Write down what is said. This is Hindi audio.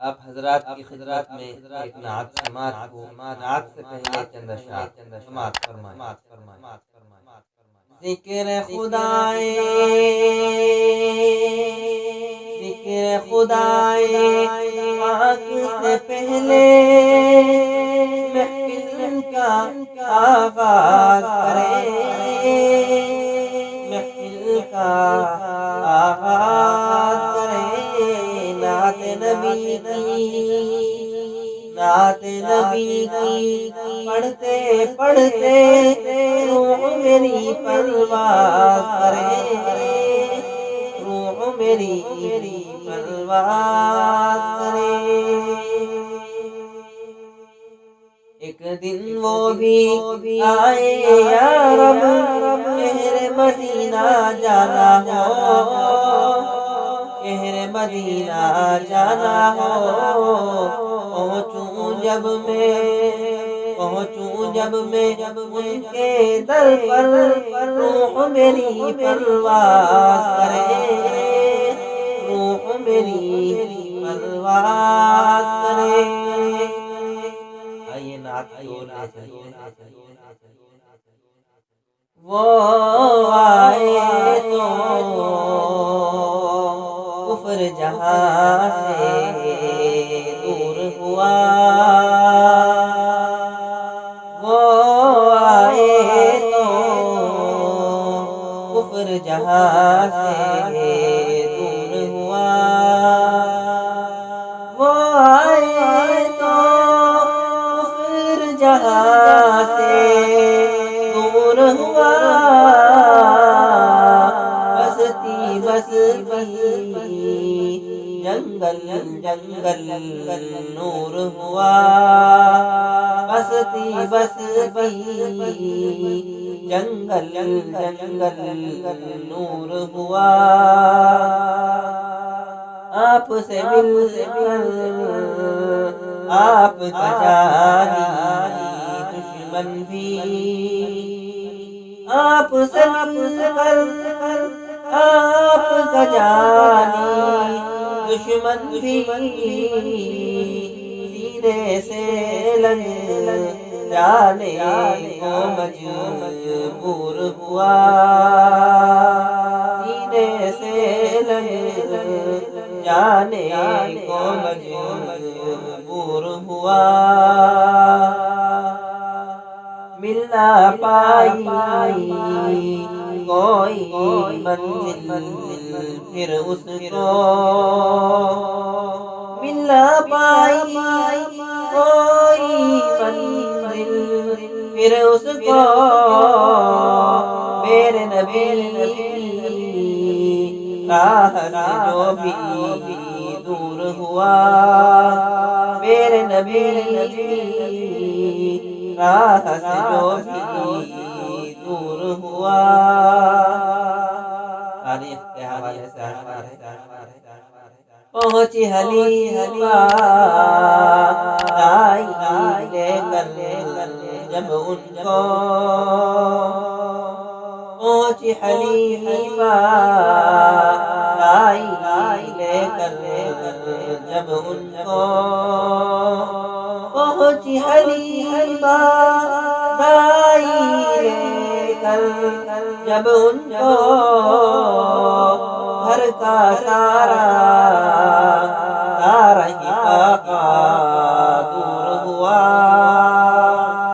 आप हजरात की खिदमत में एक नात समात को नात से पहले चंद अशआर समात फरमाएं। ज़िक्र खुदाए ज़िक्र खुदाए पाक से पहले महफिल का आगाज करें, महफिल का आगाज करें। नाते नबी की पढ़ते पढ़ते रूह मेरी परवाज़ करे, रूह मेरी परवाज़ करे। एक दिन वो भी आए या रब, शहर मदीना जाना हो, शहर मदीना जाना हो। पहुँचूं जब मैं उनके दर पर, रूह मेरी परवाज़ करे, रूह मेरी परवाज़ करे। आइए नात की ओर ले चलिए। वो आए तो कुफ्र जहां से दूर हुआ, वो आए तो कुफ्र जहां से दूर हुआ, वो आए तो कुफ्र जहां से दूर हुआ। बसती जंगल जंगल नूर हुआ, बसती जंगल जंगल नूर हुआ। आपसे मिलकर आपका जानी दुश्मन भी, आपसे मिलकर आपका जानी दुश्मन भी सीने से लग जाने को मजबूर हुआ, सीने से लग जाने को मजबूर हुआ। मिल ना पाई कोई मंजिल फिर उसको, मिल ना पाई कोई मंजिल फिर उसको। मेरे नबी राह से जो भी दूर हुआ, मेरे नबी राह से जो भी दूर हुआ। तारीख के हवाले से पहुँची हलीमा लाई लेकर जब उनको, पहुँची हलीमा लाई लेकर जब उनको, पहुँची हलीमा लाई लेकर जब उनको। घर का सारा ही पाका